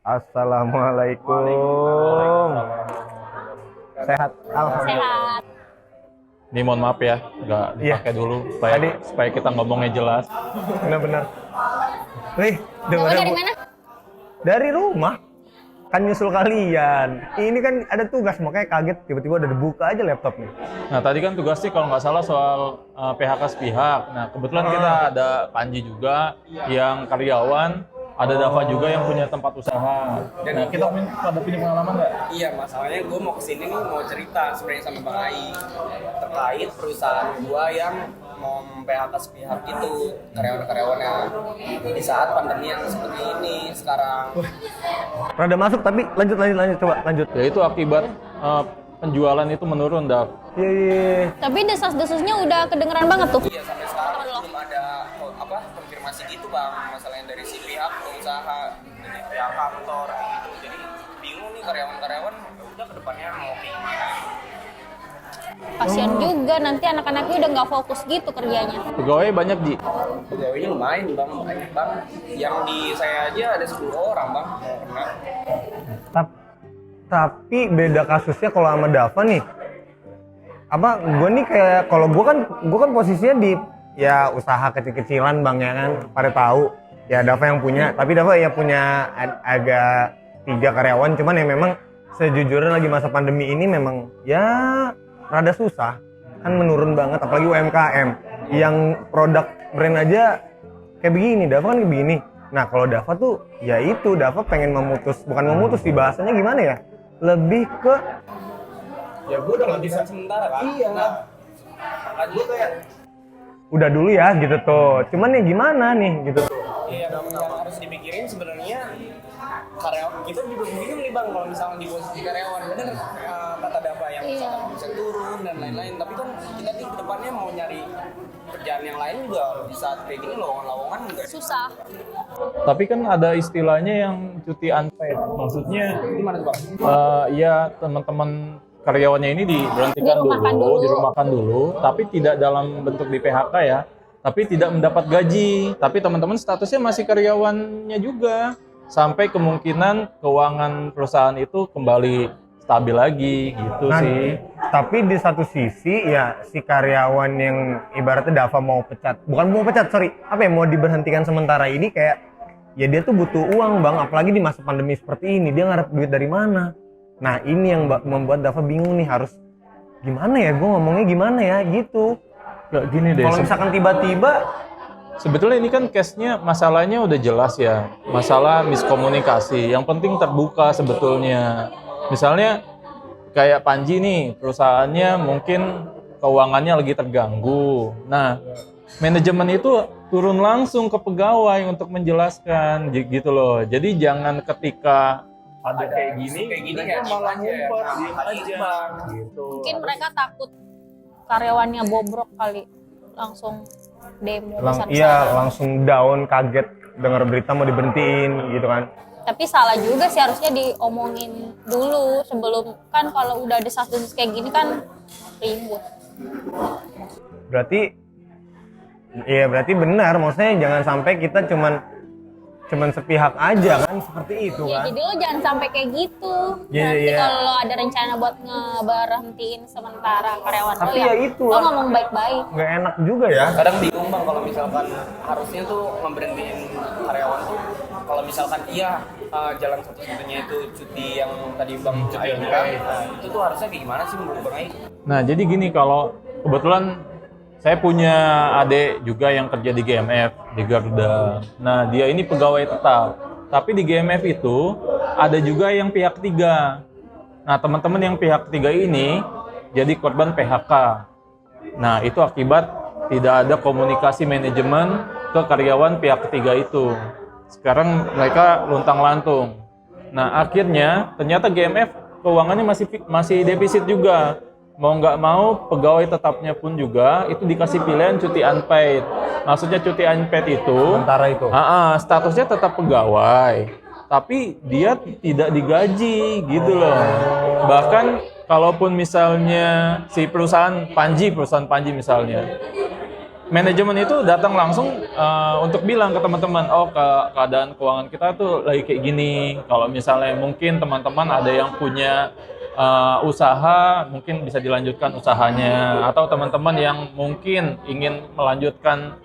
Assalamualaikum. Sehat? Alhamdulillah. Sehat. Ini mohon maaf ya, nggak dipakai dulu supaya kita ngomongnya jelas. Benar-benar. Wih, Kamu dari mana? Dari rumah. Kan nyusul kalian. Ini kan ada tugas, makanya kaget tiba-tiba udah dibuka aja laptopnya. Nah tadi kan tugasnya kalau nggak salah soal PHK sepihak. Nah kebetulan kita ada Panji juga yang karyawan, ada Dava juga yang punya tempat usaha. Nah kita pada punya pengalaman nggak? Iya, masalahnya gue mau kesini nih mau cerita sebenarnya sama Bang Ai terkait perusahaan gue yang mau PHK sepihak itu karyawan-karyawannya di saat pandemi yang seperti ini sekarang. Rada masuk tapi lanjut coba lanjut. Ya itu akibat penjualan itu menurun, Dav. Iya. Tapi desas-desusnya udah kedengeran banget tuh. Iya, sampai sekarang belum ada konfirmasi gitu Bang, masalahnya dari si pihak pengusaha, dari pihak kantor gitu. Jadi bingung nih karyawan-karyawan udah kedepannya mau kayak gimana. Kasian juga nanti anak-anaknya udah nggak fokus gitu kerjanya. Pegawai banyak, Ji. Pegawainya lumayan Bang, banyak Bang. Yang di saya aja ada 10 orang Bang yang kena. Tapi beda kasusnya kalau sama Dava nih. Gue nih kayak kalau gue kan posisinya di ya usaha kecil-kecilan Bang ya kan. Pada tahu ya Dava yang punya, tapi Dava ya punya agak 3 karyawan, cuman ya memang sejujurnya lagi masa pandemi ini memang ya rada susah. Kan menurun banget apalagi UMKM yang produk brand aja kayak begini, Dava kan kayak begini. Nah, kalau Dava tuh ya itu Dava pengen bukan memutus sih bahasanya gimana ya? Lebih ke Ya gue udah nggak bisa sementara kan. Iya. Nah, gue kayak udah dulu ya gitu tuh. Cuman ya gimana nih gitu. iya dong, yang harus dipikirin sebenarnya karyawan kita juga bingung nih Bang kalau misalnya di posisi karyawan bener kata Dava yang misalkan bisa turun dan lain-lain, tapi kan kita di kedepannya mau nyari kerjaan yang lain juga di saat kayak gini lowongan juga Susah. Tapi kan ada istilahnya yang cuti unpaid. Maksudnya gimana tuh Bang? ya teman-teman karyawannya ini diberhentikan dirumahkan dulu, tapi tidak dalam bentuk di PHK ya, tapi tidak mendapat gaji, tapi teman-teman statusnya masih karyawannya juga, sampai kemungkinan keuangan perusahaan itu kembali stabil lagi gitu sih. Tapi di satu sisi ya si karyawan yang ibaratnya Dava mau mau diberhentikan sementara ini kayak ya dia tuh butuh uang Bang, apalagi di masa pandemi seperti ini dia ngarep duit dari mana. Nah ini yang membuat Dava bingung nih, harus gimana ya, gue ngomongnya gimana ya gitu. Gak gini deh. Kalau misalkan tiba-tiba, sebetulnya ini kan case-nya, masalahnya udah jelas ya. Masalah miskomunikasi. Yang penting terbuka sebetulnya. Misalnya kayak Panji nih, perusahaannya mungkin keuangannya lagi terganggu. Nah, manajemen itu turun langsung ke pegawai untuk menjelaskan gitu loh. Jadi jangan ketika ada kayak gini kayak malah ngumpet, diem aja gitu. Mungkin mereka takut karyawannya bobrok kali, langsung demo besar-besaran. langsung down, kaget dengar berita mau diberhentiin gitu kan. Tapi salah juga sih, harusnya diomongin dulu sebelum, kan kalau udah desas-desus kayak gini kan ribut. Berarti benar, maksudnya jangan sampai kita cuman sepihak aja kan, seperti itu Ya, kan. jadi lo jangan sampai kayak gitu. Iya, Nanti iya. kalau lo ada rencana buat ngeberhentiin sementara karyawan Tapi lo, ya itu lo lah. ngomong baik-baik. Nggak enak juga ya. kadang bingung Bang kalau misalkan harusnya tuh memberhentiin karyawan tuh kalau misalkan jalan satu-satunya itu cuti yang tadi Bang Ai bilang, itu tuh harusnya kayak gimana sih menurut Bang Ai? Nah, jadi gini, kalau kebetulan saya punya adik juga yang kerja di GMF, di Garuda. Nah, dia ini pegawai tetap. Tapi di GMF itu ada juga yang pihak ketiga. Nah, teman-teman yang pihak ketiga ini jadi korban PHK. Nah, itu akibat tidak ada komunikasi manajemen ke karyawan pihak ketiga itu. Sekarang mereka luntang-lantung. Nah, akhirnya ternyata GMF keuangannya masih defisit juga. Mau nggak mau pegawai tetapnya pun juga itu dikasih pilihan cuti unpaid. Maksudnya cuti unpaid itu Sementara itu. statusnya tetap pegawai, tapi dia tidak digaji gitu loh. Bahkan kalaupun misalnya si perusahaan Panji misalnya manajemen itu datang langsung untuk bilang ke teman-teman, oh keadaan keuangan kita tuh lagi kayak gini. Kalau misalnya mungkin teman-teman ada yang punya usaha, mungkin bisa dilanjutkan usahanya, atau teman-teman yang mungkin ingin melanjutkan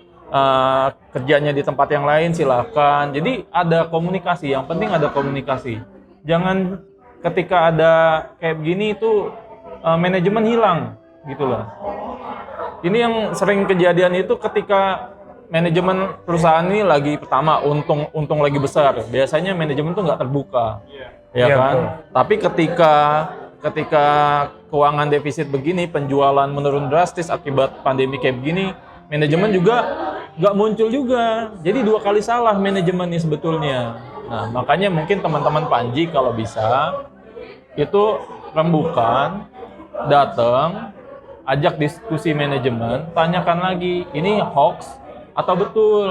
kerjanya di tempat yang lain, silakan. Jadi ada komunikasi, yang penting ada komunikasi. Jangan ketika ada kayak begini itu manajemen hilang gitu loh. Ini yang sering kejadian itu ketika manajemen perusahaan ini lagi pertama untung lagi besar. Biasanya manajemen tuh nggak terbuka, ya kan? Betul. Tapi ketika keuangan defisit begini, penjualan menurun drastis akibat pandemi kayak begini, manajemen juga nggak muncul juga. Jadi 2 kali salah manajemen ini sebetulnya. Nah, makanya mungkin teman-teman Panji kalau bisa itu rembukan, datang, ajak diskusi manajemen, tanyakan lagi, ini hoax atau betul?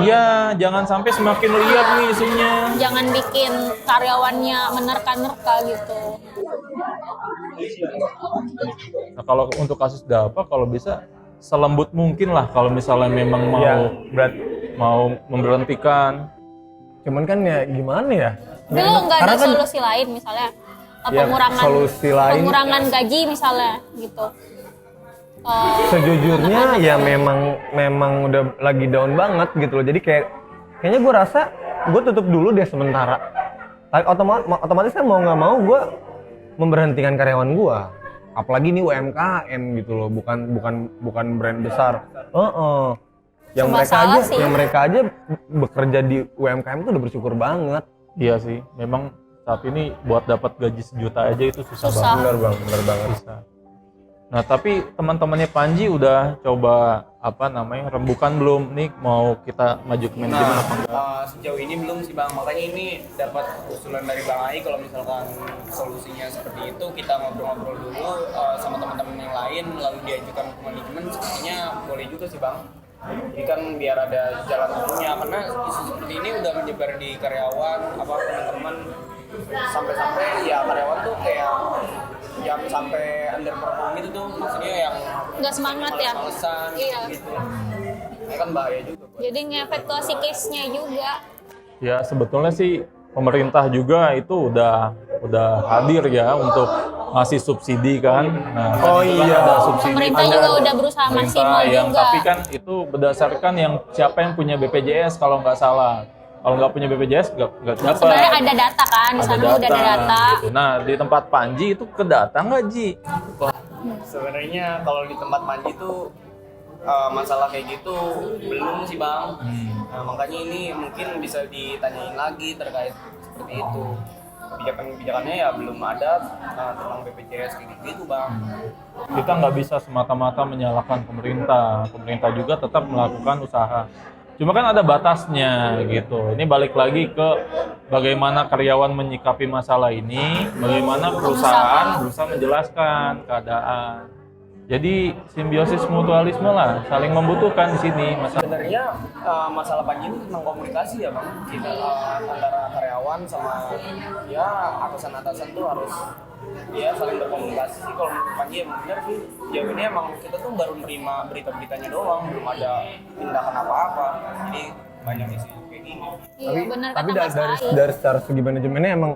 Iya, jangan sampai semakin liar nih isunya. Jangan bikin karyawannya menerka-nerka gitu. Nah, kalau untuk kasus Dava, kalau bisa selembut mungkin lah kalau misalnya memang mau Ya, mau memberhentikan. cuman kan ya gimana ya? Tapi lo nggak ada Karena kan- solusi lain misalnya Ya, solusi lain- pengurangan gaji misalnya gitu. Sejujurnya ya memang udah lagi down banget gitu loh. Jadi kayaknya gue rasa gue tutup dulu deh sementara. Otomatis kan mau nggak mau gue memberhentikan karyawan gue. Apalagi ini UMKM gitu loh, bukan brand besar. Serba salah sih. Yang mereka aja bekerja di UMKM tuh udah bersyukur banget. Iya sih, memang saat ini buat dapat gaji 1 juta aja itu susah Susah. banget. Bener banget. Susah. Nah, tapi teman-temannya Panji udah coba rembukan belum nih, mau kita maju ke manajemen apa enggak? Sejauh ini belum sih Bang, makanya ini dapat usulan dari Bang Ai kalau misalkan solusinya seperti itu kita ngobrol-ngobrol dulu sama teman-teman yang lain lalu diajukan ke manajemen, sepertinya boleh juga sih Bang. Jadi kan biar ada jalan tengahnya, karena isu seperti ini udah menyebar di karyawan, teman-teman, sampai-sampai ya karyawan tuh kayak yang sampai underperform gitu tuh, maksudnya yang Nggak semangat ya. males-malesan Iya. gitu. Ini kan bahaya juga. Jadi ngefek ke psikisnya juga. Ya sebetulnya sih pemerintah juga itu udah hadir ya untuk ngasih subsidi kan. Nah, Oh kan iya. ada subsidi. Pemerintah juga udah berusaha maksimal yang juga. tapi kan itu berdasarkan yang siapa yang punya BPJS kalau nggak salah. Kalau nggak punya BPJS nggak dapat. Sebenarnya ada data kan, di sana udah ada data. Gitu. Nah di tempat Panji itu kedatang nggak Ji? Sebenarnya kalau di tempat Panji tuh masalah kayak gitu belum sih Bang. Nah, makanya ini mungkin bisa ditanyain lagi terkait seperti itu. Kebijakannya ya belum ada tentang BPJS kayak gitu Bang. Kita nggak bisa semata-mata menyalahkan pemerintah. Pemerintah juga tetap melakukan usaha. Cuma kan ada batasnya gitu. Ini balik lagi ke bagaimana karyawan menyikapi masalah ini, bagaimana perusahaan berusaha menjelaskan keadaan. Jadi simbiosis mutualisme lah, saling membutuhkan di sini. Sebenarnya masalah Panji itu tentang komunikasi ya Bang. Kita antara karyawan sama ya atasan-atasan tuh harus ya saling berkomunikasi sih. Kalau menurut Panji emang benar sih. Jauh ini emang kita tuh baru nerima berita-beritanya doang, belum ada tindakan apa-apa. Jadi banyak isu kayak gini. Iya, benar Tapi kata Mas Ai. dari secara segi manajemennya emang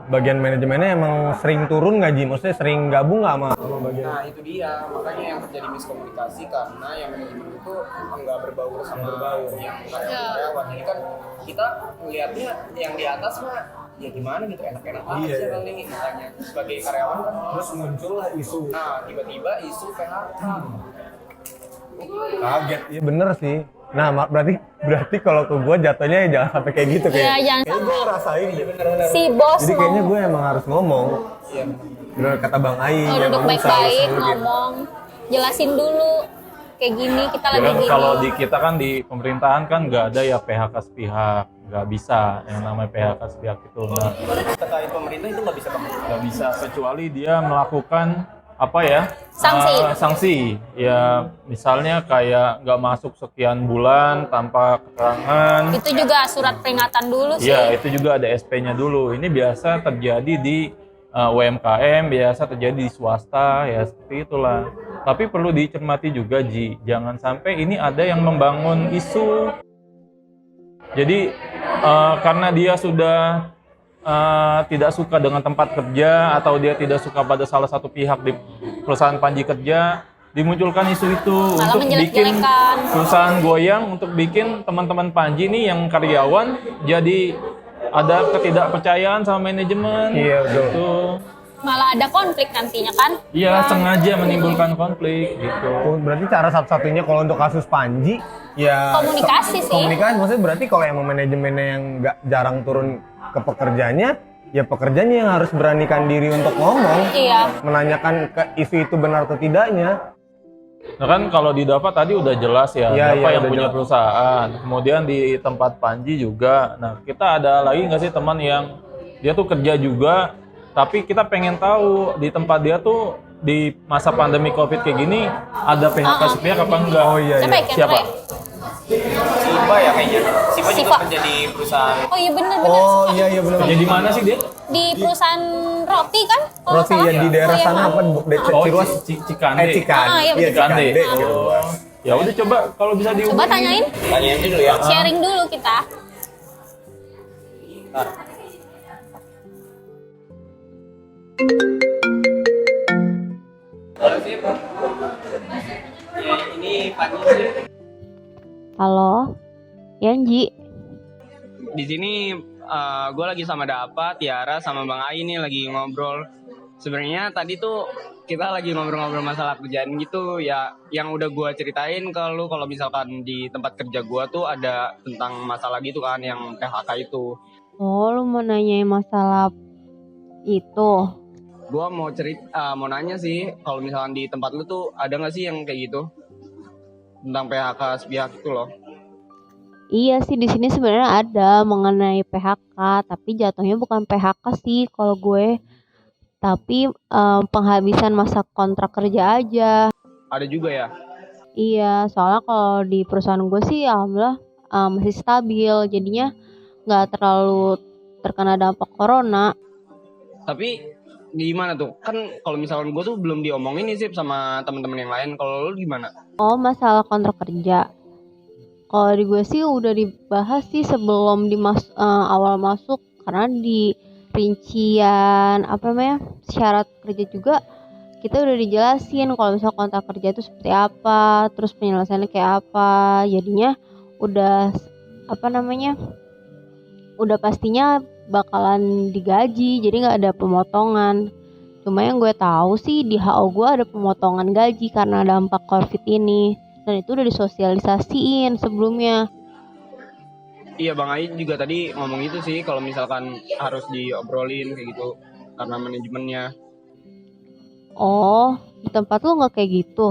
bagian manajemennya emang sering turun nggak Ji? Maksudnya sering gabung nggak sama bagian? Nah itu dia, makanya yang terjadi miskomunikasi karena yang manajemen itu nggak berbaur sama yang karyawan. Jadi kan kita melihatnya yang di atas mah ya gimana gitu, enak-enak aja kali makanya sebagai karyawan kan. Terus muncullah isu. Nah tiba-tiba isu PHK. Kaget. Iya bener sih. Nah berarti kalau ke gue jatuhnya ya jangan sampai kayak gitu Iya, jangan Kayaknya gue ngerasain deh. Si bos Jadi mau kayaknya gue emang harus ngomong. Iya. Bener kata Bang Ai. duduk yang ngomong baik-baik, selalu gitu. ngomong, jelasin dulu kayak gini, kita Ya lagi kan, gini. kalau di kita kan di pemerintahan kan nggak ada ya PHK sepihak, nggak bisa yang namanya PHK sepihak itu Terkait pemerintah itu nggak bisa Bang. nggak bisa kecuali dia melakukan apa ya Sanksi. sanksi ya misalnya kayak nggak masuk sekian bulan tanpa keterangan. Itu juga surat peringatan dulu sih. Ya, itu juga ada SP-nya dulu. Ini biasa terjadi di UMKM, biasa terjadi di swasta, ya seperti itulah. Tapi perlu dicermati juga Ji, jangan sampai ini ada yang membangun isu. Jadi karena dia sudah tidak suka dengan tempat kerja atau dia tidak suka pada salah satu pihak di perusahaan Panji kerja, dimunculkan isu itu Malah untuk bikin menjelek-jelekan. perusahaan goyang, untuk bikin teman-teman Panji nih yang karyawan jadi ada ketidakpercayaan sama manajemen. Iya, betul. Gitu. Malah ada konflik nantinya kan? Iya, sengaja menimbulkan konflik gitu. Oh, berarti cara satu-satunya kalau untuk kasus Panji ya Komunikasi sih. komunikasi, maksudnya berarti kalau emang manajemennya yang nggak jarang turun ke pekerjanya, ya pekerjanya yang harus beranikan diri untuk ngomong, Iya. menanyakan ke isu itu benar atau tidaknya. Nah kan kalau di Dava tadi udah jelas ya, Iya, Dava iya, yang udah punya jelas. perusahaan. Kemudian di tempat Panji juga. Nah kita ada lagi nggak sih teman yang dia tuh kerja juga, tapi kita pengen tahu di tempat dia tuh di masa pandemi COVID kayak gini ada PHK sepihak apa enggak? Oh iya, Siapa ya? Siapa? Sipa ya kayaknya. Sipa juga Sipa. kerja di perusahaan. Oh iya bener. Oh iya iya benar. Kerja di mana sih dia? Di perusahaan roti kan? Kalau nggak Roti salah. ya di daerah Oh, iya, sana kan? apa? Oh, Ciruas. Cikande. Cikande. Ah, iya, Iya, betul. Cikande. Cikande. Oh. Ya udah coba kalau bisa Coba dihubungin. tanyain, Tanyain dulu ya. sharing dulu kita. Ntar. Halo Sip. Ya ini Panji Sip. Halo, Yanji. Di sini gue lagi sama Dapa, Tiara, sama Bang Ai nih lagi ngobrol. Sebenarnya tadi tuh kita lagi ngobrol-ngobrol masalah kerjaan gitu ya, yang udah gue ceritain ke lu kalau misalkan di tempat kerja gue tuh ada tentang masalah gitu kan yang PHK itu. Oh, lu mau nanyain masalah itu? Gue mau nanya sih kalau misalkan di tempat lu tuh ada nggak sih yang kayak gitu tentang PHK sepihak itu loh. Iya sih, di sini sebenarnya ada mengenai PHK, tapi jatuhnya bukan PHK sih kalau gue, tapi penghabisan masa kontrak kerja aja. Ada juga ya. Iya, soalnya kalau di perusahaan gue sih alhamdulillah masih stabil, jadinya nggak terlalu terkena dampak corona. Tapi gimana tuh? Kan kalau misalkan gue tuh belum diomongin nih sih sama teman-teman yang lain. Kalau lu gimana? Oh, masalah kontrak kerja. Kalau di gue sih udah dibahas sih sebelum awal masuk, karena di rincian apa namanya syarat kerja juga kita udah dijelasin kalau misal kontrak kerja itu seperti apa, terus penyelesaiannya kayak apa. Jadinya udah apa namanya udah pastinya bakalan digaji, jadi nggak ada pemotongan. Cuma yang gue tahu sih di HO gue ada pemotongan gaji karena dampak COVID ini, dan itu udah disosialisasiin sebelumnya. Iya Bang Ai juga tadi ngomong gitu sih kalau misalkan harus diobrolin kayak gitu karena manajemennya. Oh, di tempat lu nggak kayak gitu?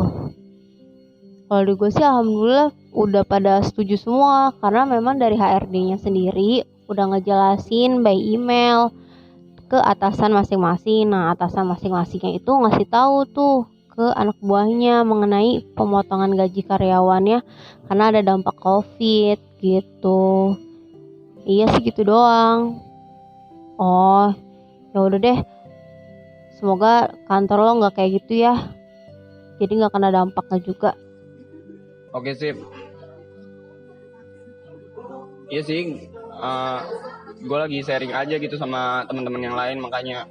Kalau di gue sih alhamdulillah udah pada setuju semua, karena memang dari HRD-nya sendiri udah ngejelasin by email ke atasan masing-masing. Nah, atasan masing-masingnya itu ngasih tahu tuh ke anak buahnya mengenai pemotongan gaji karyawannya karena ada dampak COVID gitu. Iya sih gitu doang. Oh, ya udah deh. Semoga kantor lo nggak kayak gitu ya. Jadi nggak kena dampaknya juga. Oke sip. Iya sih. Gue lagi sharing aja gitu sama teman-teman yang lain, makanya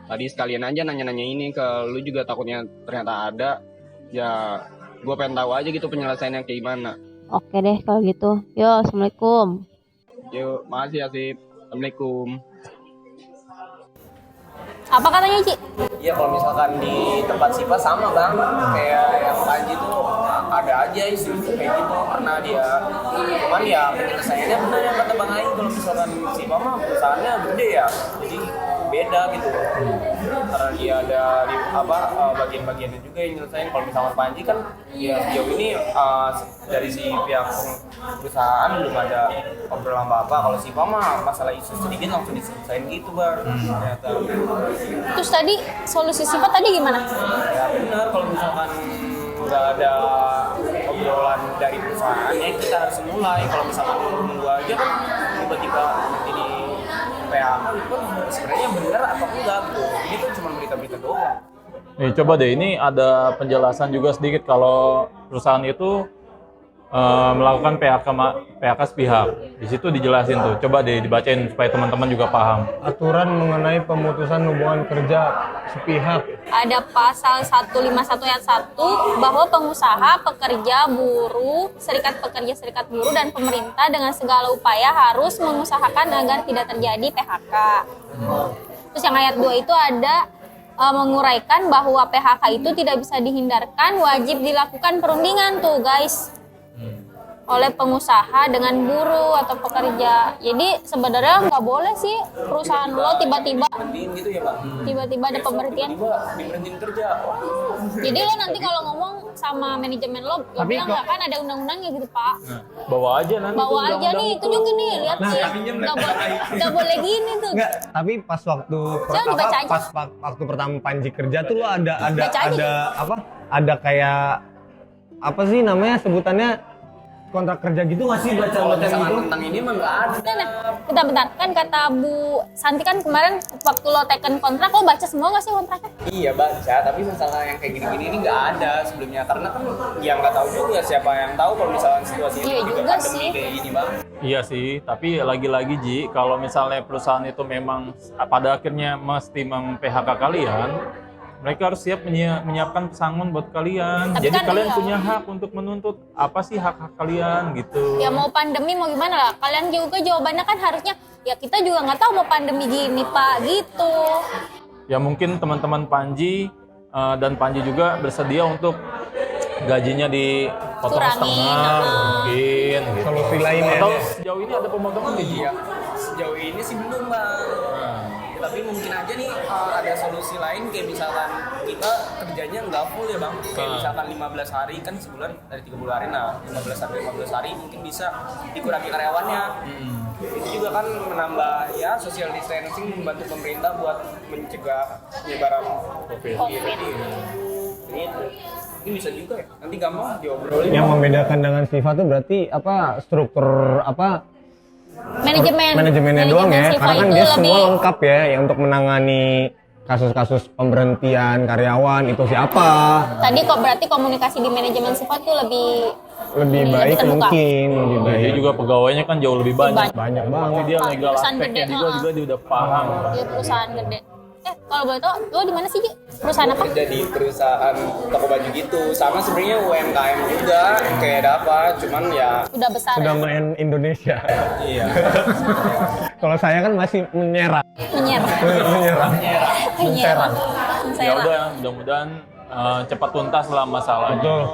tadi sekalian aja nanya-nanya ini ke lu juga, takutnya ternyata ada. Ya gue pengen tahu aja gitu penyelesaiannya kayak gimana. Oke deh kalau gitu. Yo, assalamualaikum. Yuk, makasih ya Sip. Assalamualaikum. Apa katanya Ci? Iya kalau misalkan di tempat Sipa sama Bang, kayak yang Panji tuh ada aja isu kayak gitu karena dia, cuman ya penyelesaiannya benar yang kata Bang Ai, kalau misalkan Sipa mah perusahaannya gede ya, jadi beda gitu karena dia ada di bagian-bagiannya juga yang nyelesain. Kalau misalkan Panji kan ya sejauh ini dari si pihak perusahaan belum ada obrolan apa-apa. Kalau Sipa mah masalah isu sedikit langsung diselesain gitu Bang. Ternyata Terus tadi solusi sifat tadi gimana? ya benar, kalau misalkan nggak ada obrolan dari perusahaan ya kita harus mulai. Kalau misalkan nunggu aja kan tiba-tiba jadi PHK itu kan sebenarnya benar atau enggak gitu. Ini kan cuma berita-berita doang. Nih, coba deh, ini ada penjelasan juga sedikit kalau perusahaan itu melakukan PHK sepihak. Di situ dijelasin tuh. Coba deh dibacain supaya teman-teman juga paham. Aturan mengenai pemutusan hubungan kerja sepihak. Ada pasal 151 ayat 1 bahwa pengusaha, pekerja, buruh, serikat pekerja, serikat buruh, dan pemerintah dengan segala upaya harus mengusahakan agar tidak terjadi PHK. Terus yang ayat 2 itu ada menguraikan bahwa PHK itu tidak bisa dihindarkan, wajib dilakukan perundingan tuh guys oleh pengusaha dengan buruh atau pekerja. Jadi sebenarnya nggak boleh sih perusahaan lo tiba-tiba Berhentiin gitu ya Pak? tiba-tiba ada pemberhentian. Tiba diberhentiin kerja. Wah, Jadi lo nanti kalau ngomong sama manajemen lo bilang nggak kan ada undang-undangnya gitu Pak. Nah, bawa aja nanti. Bawa tuh aja undang-undang nih, itu. tunjukin nih, lihat nih. Nggak boleh gini tuh. Enggak, tapi pas waktu Jangan dibaca aja. waktu pertama Panji kerja tuh lo ada Baca aja. apa? Ada kayak apa sih namanya sebutannya kontrak kerja gitu nggak sih kalau baca misalkan gitu? tentang ini mah nggak ada. Nah, bentar. Kan kata Bu Santi kan kemarin waktu lo teken kontrak, lo baca semua nggak sih kontraknya? Iya baca, tapi masalah yang kayak gini-gini ini nggak ada sebelumnya karena kan yang nggak tahu juga siapa yang tahu kalau misalnya situasi ini Iya juga juga pandemi sih. kayak gini bang. Iya sih, tapi lagi-lagi Ji, kalau misalnya perusahaan itu memang pada akhirnya mesti mem-PHK kalian, mereka harus siap menyiapkan pesangon buat kalian. Tapi Jadi kan kalian iya. punya hak untuk menuntut apa sih hak-hak kalian gitu. Ya mau pandemi mau gimana lah, kalian juga jawabannya kan harusnya ya kita juga nggak tahu mau pandemi gini Pak gitu. Ya mungkin teman-teman Panji dan Panji juga bersedia untuk gajinya dipotong Kurangin, setengah mungkin gitu. Solusi lainnya. Atau sejauh ini ada pemotongan nggak Ji? Iya, sejauh ini sih belum bang. Tapi mungkin aja nih ada solusi lain kayak misalkan kita kerjanya nggak full ya bang. Kayak misalkan 15 hari kan sebulan dari 30 hari, nah 15 hari mungkin bisa dikurangi karyawannya. Itu juga kan menambah ya social distancing, membantu pemerintah buat mencegah penyebaran COVID. Gitu. Ini bisa juga ya. Nanti gampang diobrolin. Yang membedakan dengan Siva tuh berarti apa struktur apa manajemennya doang ya, Siva karena kan itu dia lebih- semua lengkap ya, yang untuk menangani kasus-kasus pemberhentian karyawan itu siapa Tadi kok berarti komunikasi di manajemen Siva tuh lebih baik terbuka. mungkin lebih Dia baik juga pegawainya kan jauh lebih banyak. banyak Tapi banget. dia legal Perusahaan aspeknya gede, juga dia udah paham. Di perusahaan gede. Kalau boleh tahu, lo di mana sih Ji? Perusahaan apa? Kerja di perusahaan toko baju gitu, sama sebenarnya UMKM juga kayak ada apa, cuman ya Udah besar Sudah ya? main Indonesia. iya. Kalau saya kan masih menyerang. Menyerang. Menserang. Ya udah, mudah-mudahan cepat tuntas lah masalahnya. Betul.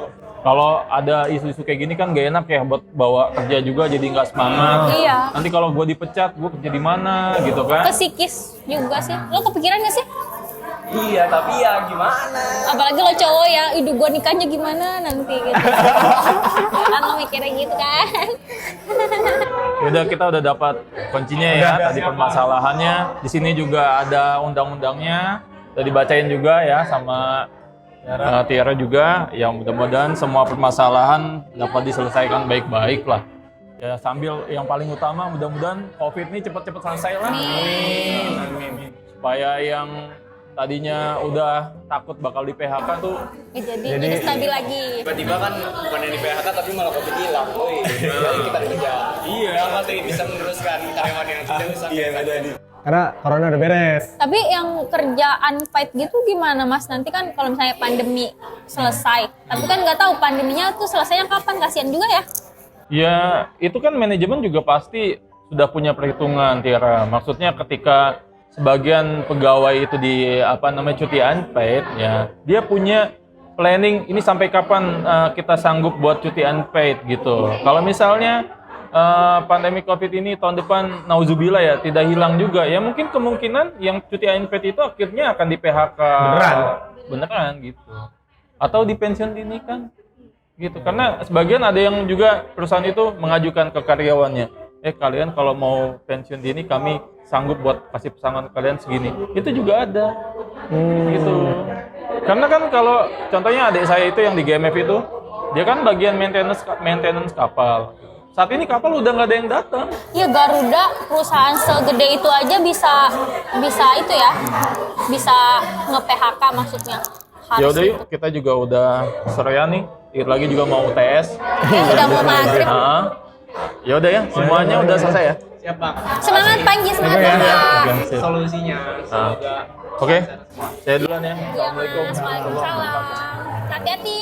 Kalau ada isu-isu kayak gini kan gak enak ya buat bawa kerja juga, jadi nggak semangat. Iya. Nanti kalau gue dipecat, gue kerja di mana gitu kan? Kesikis juga sih. Lo kepikiran gak sih? Iya, tapi ya gimana? Apalagi lo cowok ya, hidup gua nikahnya gimana nanti gitu. Kan lo mikirnya gitu kan. Udah kita udah dapat kuncinya ya, tadi permasalahannya. Di sini juga ada undang-undangnya, udah dibacain juga ya sama Tiara juga. Ya mudah-mudahan semua permasalahan dapat diselesaikan baik-baik lah. Ya sambil yang paling utama mudah-mudahan COVID ini cepat-cepat selesai lah. Amin. Supaya yang tadinya udah takut bakal di PHK tuh Jadi hidup stabil lagi. Tiba-tiba kan bukan yang di PHK tapi malah COVID hilang, woi. Jadi kita kerja. Iya, nanti bisa meneruskan karyawan yang sudah usah. Iya, Karena corona udah beres. Tapi yang kerjaan fight gitu gimana Mas? Nanti kan kalau misalnya pandemi selesai. Tapi kan nggak tahu pandeminya tuh selesainya kapan, kasihan juga ya. ya itu kan manajemen juga pasti sudah punya perhitungan Tiara. Maksudnya ketika sebagian pegawai itu di cuti unpaid ya, dia punya planning ini sampai kapan kita sanggup buat cuti unpaid gitu. Kalau misalnya pandemi COVID ini tahun depan nauzubillah ya tidak hilang juga ya, mungkin kemungkinan yang cuti unpaid itu akhirnya akan di PHK beneran gitu, atau di pensiun dini kan gitu. Karena sebagian ada yang juga perusahaan itu mengajukan ke karyawannya, kalian kalau mau pensiun dini kami sanggup buat kasih pesangon kalian segini, itu juga ada gitu. Karena kan kalau contohnya adik saya itu yang di GMF itu, dia kan bagian maintenance kapal. Saat ini kapal udah nggak ada yang datang. Ya Garuda perusahaan segede itu aja bisa itu ya, bisa nge-PHK maksudnya. Ya harus udah yuk, kita juga udah sorean nih. Dikit lagi juga mau UTS. Ya, udah mau maghrib. Heeh. Ya udah ya, semuanya udah selesai ya. Siapa? Semangat Panji, semangat Bapak. Oke, sip. Solusinya semoga Oke, saya duluan ya. Ya, Assalamualaikum. Mas. Waalaikumsalam. Hati-hati.